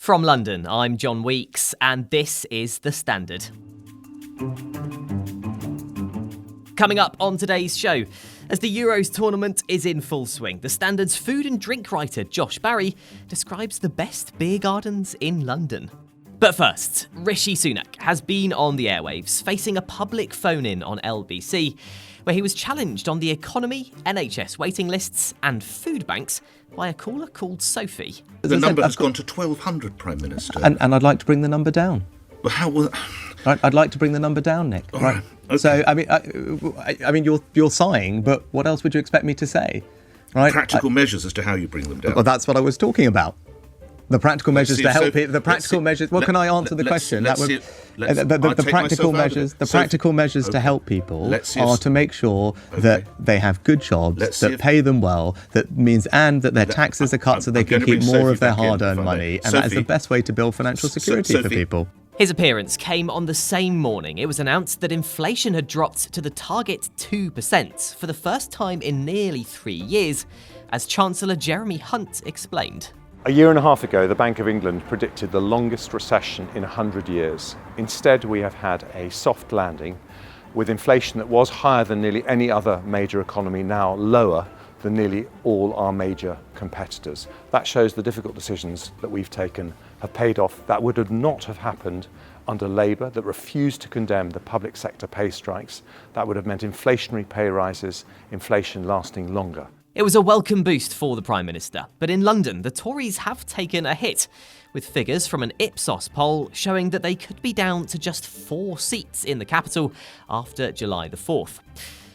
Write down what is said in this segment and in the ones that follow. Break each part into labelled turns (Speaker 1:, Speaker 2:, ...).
Speaker 1: From London, I'm John Weeks, and this is The Standard. Coming up on today's show, as the Euros tournament is in full swing, The Standard's food and drink writer Josh Barrie describes the best beer gardens in London. But first, Rishi Sunak has been on the airwaves facing a public phone-in on LBC, where he was challenged on the economy, NHS waiting lists and food banks by a caller called Sophie.
Speaker 2: The number has gone to 1,200, Prime Minister.
Speaker 3: And I'd like to bring the number down.
Speaker 2: Well, how will...
Speaker 3: Right, I'd like to bring the number down, Nick.
Speaker 2: All
Speaker 3: right.
Speaker 2: Okay.
Speaker 3: So, I mean, you're sighing, but what else would you expect me to say? Right?
Speaker 2: Practical measures as to how you bring them down.
Speaker 3: Well, that's what I was talking about. The practical measures to help people. The practical measures. Well, can I answer the question? The practical measures to help people are to make sure that they have good jobs, that pay them well, that means and that their taxes are cut so they can keep more of their hard-earned money, and that is the best way to build financial security for people.
Speaker 1: His appearance came on the same morning. It was announced that inflation had dropped to the target 2% for the first time in nearly 3 years, as Chancellor Jeremy Hunt explained.
Speaker 4: A year and a half ago, the Bank of England predicted the longest recession in 100 years. Instead, we have had a soft landing with inflation that was higher than nearly any other major economy, now lower than nearly all our major competitors. That shows the difficult decisions that we've taken have paid off. That would not have happened under Labour, that refused to condemn the public sector pay strikes. That would have meant inflationary pay rises, inflation lasting longer.
Speaker 1: It was a welcome boost for the Prime Minister, but in London, the Tories have taken a hit, with figures from an Ipsos poll showing that they could be down to just 4 seats in the capital after July the 4th.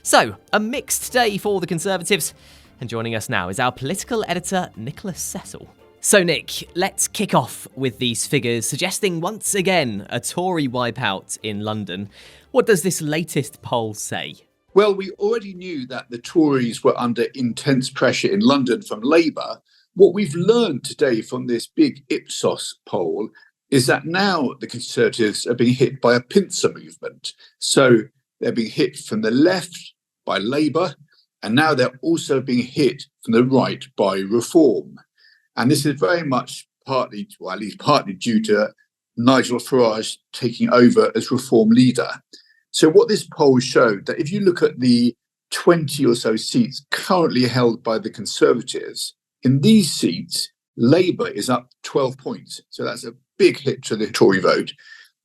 Speaker 1: So, a mixed day for the Conservatives, and joining us now is our political editor Nicholas Cecil. So Nick, let's kick off with these figures suggesting once again a Tory wipeout in London. What does this latest poll say?
Speaker 5: Well, we already knew that the Tories were under intense pressure in London from Labour. What we've learned today from this big Ipsos poll is that now the Conservatives are being hit by a pincer movement. So they're being hit from the left by Labour, and now they're also being hit from the right by Reform. And this is very much partly, well, at least partly due to Nigel Farage taking over as Reform leader. So what this poll showed, that if you look at the 20 or so seats currently held by the Conservatives, in these seats, Labour is up 12 points. So that's a big hit to the Tory vote.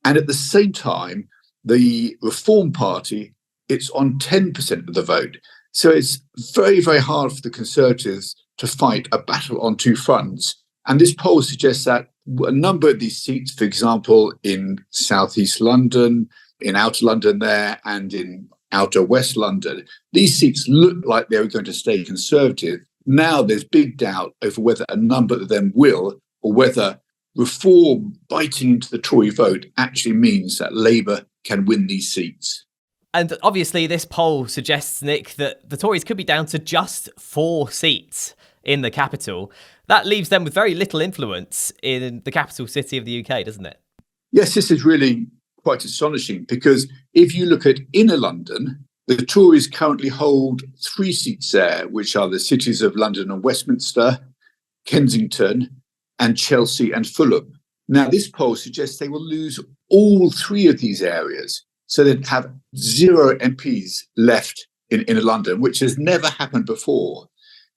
Speaker 5: And at the same time, the Reform Party, it's on 10% of the vote. So it's very, very hard for the Conservatives to fight a battle on two fronts. And this poll suggests that a number of these seats, for example, in South East London, in Outer London there, and in Outer West London, these seats look like they were going to stay Conservative. Now there's big doubt over whether a number of them will, or whether Reform biting into the Tory vote actually means that Labour can win these seats.
Speaker 1: And obviously this poll suggests, Nick, that the Tories could be down to just 4 seats in the capital. That leaves them with very little influence in the capital city of the UK, doesn't it?
Speaker 5: Yes, this is really quite astonishing, because if you look at inner London, the Tories currently hold 3 seats there, which are the cities of London and Westminster, Kensington, and Chelsea and Fulham. Now, this poll suggests they will lose all 3 of these areas, so they'd have 0 MPs left in inner London, which has never happened before.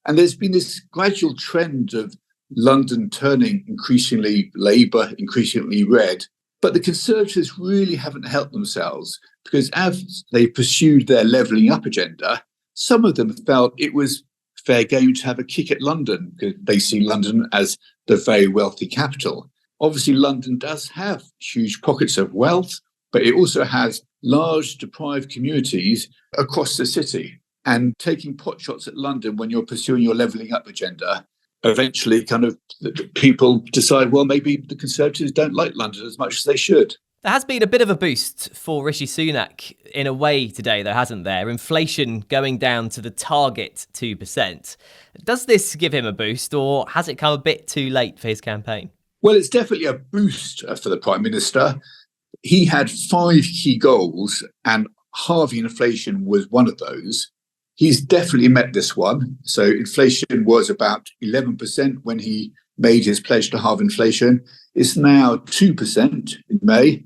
Speaker 5: And there's been this gradual trend of London turning increasingly Labour, increasingly red. But the Conservatives really haven't helped themselves, because as they pursued their levelling up agenda, some of them felt it was fair game to have a kick at London, because they see London as the very wealthy capital. Obviously, London does have huge pockets of wealth, but it also has large deprived communities across the city. And taking potshots at London when you're pursuing your levelling up agenda, eventually kind of people decide, well, maybe the Conservatives don't like London as much as they should.
Speaker 1: There has been a bit of a boost for Rishi Sunak in a way today, though, hasn't there? Inflation going down to the target 2%. Does this give him a boost, or has it come a bit too late for his campaign?
Speaker 5: Well, it's definitely a boost for the Prime Minister. He had 5 key goals, and halving inflation was one of those. He's definitely met this one. So inflation was about 11% when he made his pledge to halve inflation. It's now 2% in May.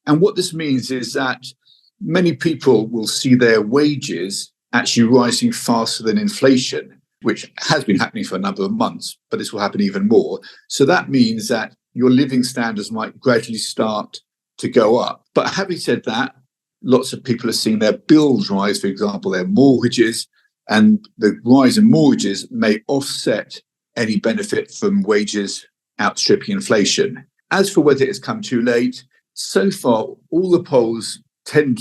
Speaker 5: And what this means is that many people will see their wages actually rising faster than inflation, which has been happening for a number of months, but this will happen even more. So that means that your living standards might gradually start to go up. But having said that, lots of people are seeing their bills rise, for example, their mortgages, and the rise in mortgages may offset any benefit from wages outstripping inflation. As for whether it's come too late, so far, all the polls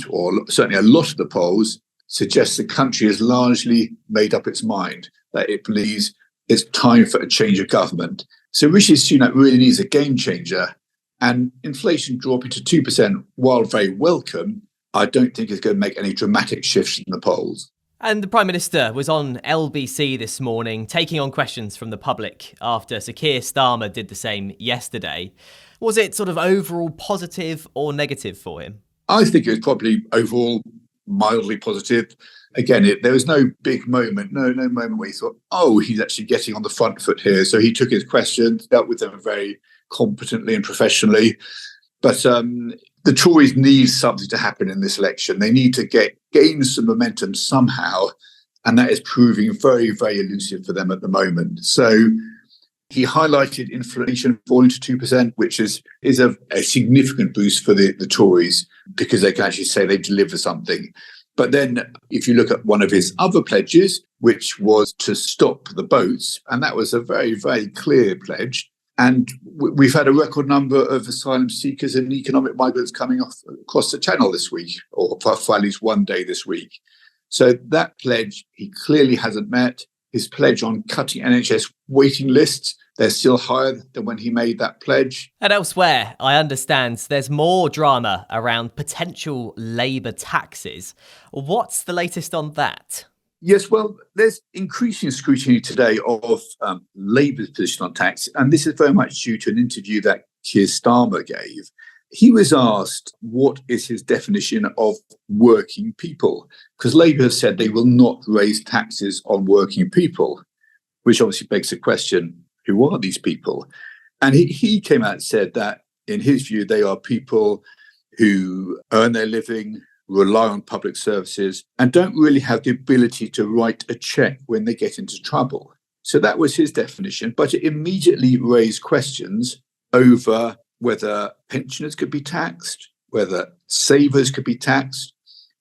Speaker 5: or certainly a lot of the polls, suggest the country has largely made up its mind that it believes it's time for a change of government. So Rishi Sunak really needs a game changer. And inflation dropping to 2%, while very welcome, I don't think is going to make any dramatic shifts in the polls.
Speaker 1: And the Prime Minister was on LBC this morning, taking on questions from the public after Sir Keir Starmer did the same yesterday. Was it sort of overall positive or negative for him?
Speaker 5: I think it was probably overall mildly positive. Again, there was no big moment, no moment where he thought, oh, he's actually getting on the front foot here. So he took his questions, dealt with them very competently and professionally. But the Tories need something to happen in this election. They need to gain some momentum somehow. And that is proving very, very elusive for them at the moment. So he highlighted inflation falling to 2%, which is a significant boost for the Tories because they can actually say they deliver something. But then if you look at one of his other pledges, which was to stop the boats, and that was a very, very clear pledge. And we've had a record number of asylum seekers and economic migrants coming across the channel this week, or for at least one day this week. So that pledge he clearly hasn't met. His pledge on cutting NHS waiting lists, they're still higher than when he made that pledge.
Speaker 1: And elsewhere, I understand there's more drama around potential Labour taxes. What's the latest on that?
Speaker 5: Yes, well, there's increasing scrutiny today of Labour's position on tax, and this is very much due to an interview that Keir Starmer gave. He was asked what is his definition of working people, because Labour have said they will not raise taxes on working people, which obviously begs the question, who are these people? And he came out and said that, in his view, they are people who earn their living, rely on public services, and don't really have the ability to write a cheque when they get into trouble. So that was his definition, but it immediately raised questions over whether pensioners could be taxed, whether savers could be taxed.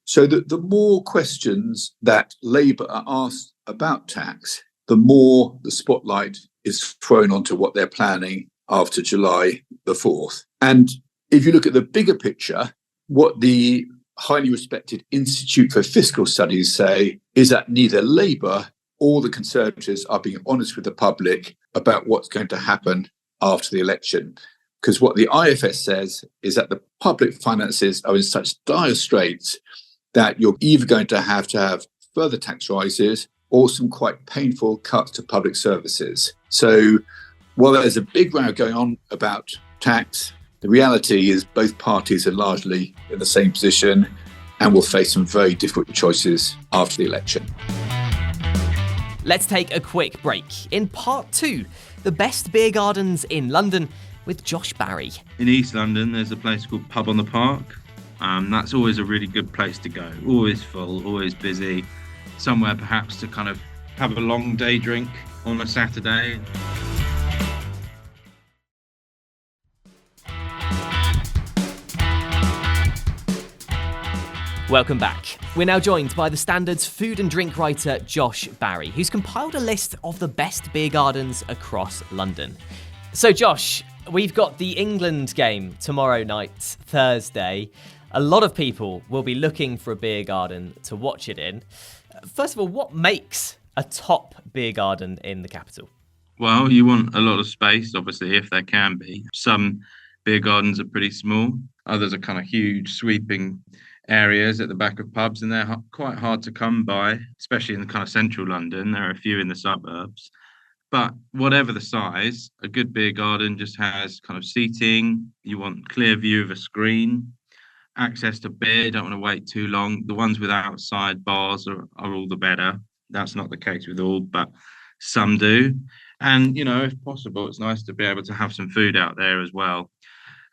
Speaker 5: So that the more questions that Labour are asked about tax, the more the spotlight is thrown onto what they're planning after July the 4th. And if you look at the bigger picture, what the highly respected Institute for Fiscal Studies say is that neither Labour or the Conservatives are being honest with the public about what's going to happen after the election. Because what the IFS says is that the public finances are in such dire straits that you're either going to have further tax rises or some quite painful cuts to public services. So while there's a big row going on about tax, the reality is both parties are largely in the same position and will face some very difficult choices after the election.
Speaker 1: Let's take a quick break. In part 2, the best beer gardens in London with Josh Barrie.
Speaker 6: In East London, there's a place called Pub on the Park. That's always a really good place to go. Always full, always busy. Somewhere perhaps to kind of have a long day drink on a Saturday.
Speaker 1: Welcome back. We're now joined by The Standard's food and drink writer Josh Barrie, who's compiled a list of the best beer gardens across London. So Josh, we've got the England game tomorrow night, Thursday. A lot of people will be looking for a beer garden to watch it in. First of all, what makes a top beer garden in the capital?
Speaker 6: Well, you want a lot of space, obviously, if there can be. Some beer gardens are pretty small. Others are kind of huge, sweeping areas at the back of pubs, and they're quite hard to come by, especially in the kind of central London. There are a few in the suburbs. But whatever the size, a good beer garden just has kind of seating. You want clear view of a screen, access to beer, don't want to wait too long. The ones with outside bars are all the better. That's not the case with all, but some do. And, if possible, it's nice to be able to have some food out there as well.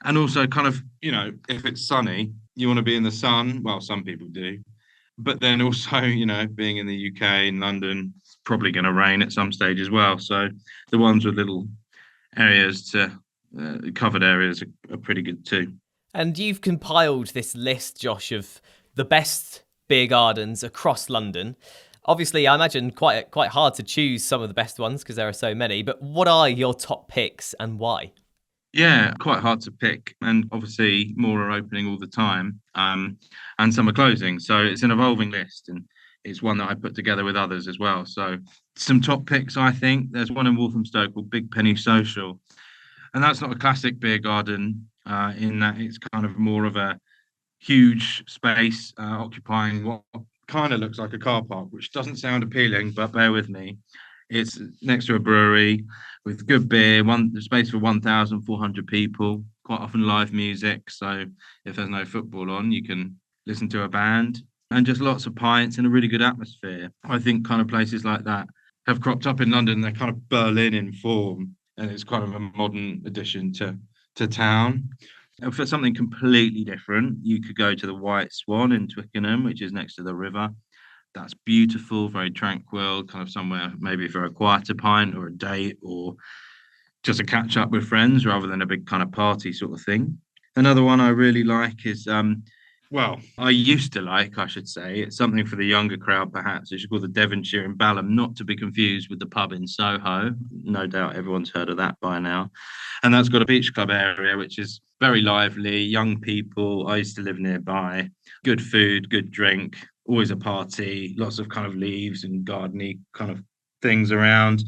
Speaker 6: And also kind of, if it's sunny, you want to be in the sun. Well, some people do. But then also, being in the UK, in London, it's probably going to rain at some stage as well. So the ones with little areas covered areas are pretty good too.
Speaker 1: And you've compiled this list, Josh, of the best beer gardens across London. Obviously, I imagine quite hard to choose some of the best ones because there are so many. But what are your top picks and why?
Speaker 6: Yeah, quite hard to pick. And obviously more are opening all the time and some are closing. So it's an evolving list and it's one that I put together with others as well. So some top picks, I think. There's one in Walthamstow called Big Penny Social. And that's not a classic beer garden in that it's kind of more of a huge space occupying what kind of looks like a car park, which doesn't sound appealing, but bear with me. It's next to a brewery with good beer, space for 1,400 people, quite often live music. So if there's no football on, you can listen to a band and just lots of pints and a really good atmosphere. I think kind of places like that have cropped up in London. They're kind of Berlin in form, and it's kind of a modern addition to town. And for something completely different, you could go to the White Swan in Twickenham, which is next to the river. That's beautiful, very tranquil, kind of somewhere maybe for a quieter pint or a date or just a catch up with friends rather than a big kind of party sort of thing. Another one I really like is, I used to like, I should say, it's something for the younger crowd perhaps. It's called the Devonshire in Balham, not to be confused with the pub in Soho. No doubt everyone's heard of that by now. And that's got a beach club area, which is very lively, young people. I used to live nearby. Good food, good drink. Always a party, lots of kind of leaves and gardeny kind of things around.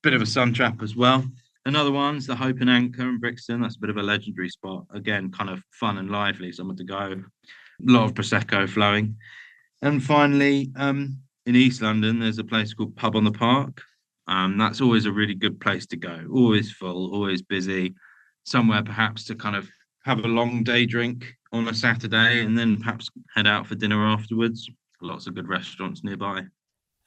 Speaker 6: Bit of a sun trap as well. Another one's the Hope and Anchor in Brixton. That's a bit of a legendary spot. Again, kind of fun and lively, somewhere to go. A lot of Prosecco flowing. And finally, in East London, there's a place called Pub on the Park. That's always a really good place to go. Always full, always busy. Somewhere perhaps to kind of have a long day drink on a Saturday and then perhaps head out for dinner afterwards. Lots of good restaurants nearby.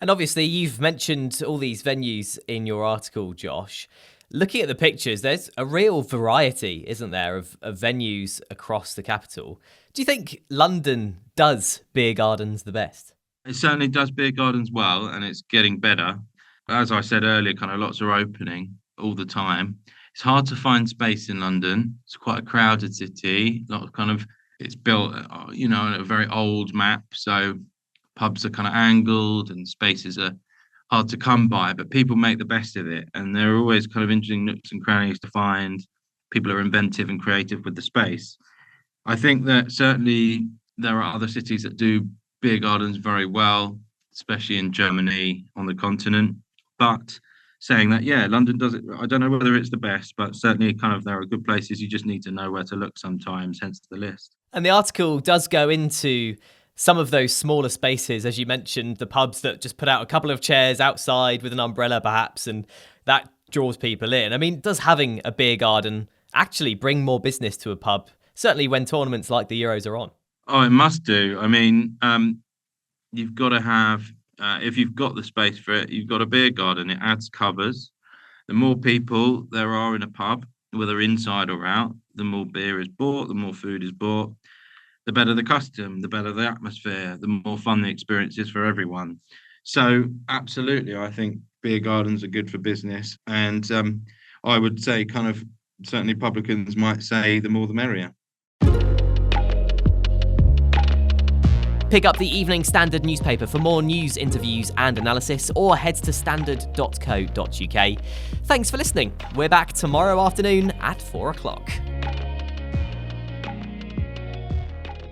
Speaker 1: And obviously you've mentioned all these venues in your article, Josh. Looking at the pictures, there's a real variety, isn't there, of venues across the capital. Do you think London does beer gardens the best?
Speaker 6: It certainly does beer gardens well, and it's getting better. As I said earlier, kind of lots are opening all the time. It's hard to find space in London. It's quite a crowded city. A lot of kind of, it's built, on a very old map. So pubs are kind of angled and spaces are hard to come by, but people make the best of it. And there are always kind of interesting nooks and crannies to find. People are inventive and creative with the space. I think that certainly there are other cities that do beer gardens very well, especially in Germany, on the continent. But saying that, yeah, London does it. I don't know whether it's the best, but certainly kind of there are good places. You just need to know where to look sometimes, hence the list.
Speaker 1: And the article does go into some of those smaller spaces, as you mentioned, the pubs that just put out a couple of chairs outside with an umbrella perhaps, and that draws people in. I mean, does having a beer garden actually bring more business to a pub, certainly when tournaments like the Euros are on?
Speaker 6: Oh, it must do. I mean, you've got to have, if you've got the space for it, you've got a beer garden. It adds covers. The more people there are in a pub, whether inside or out, the more beer is bought, the more food is bought, the better the custom, the better the atmosphere, the more fun the experience is for everyone. So absolutely, I think beer gardens are good for business. And I would say kind of certainly publicans might say the more the merrier.
Speaker 1: Pick up the Evening Standard newspaper for more news, interviews and analysis, or head to standard.co.uk. Thanks for listening. We're back tomorrow afternoon at 4 o'clock.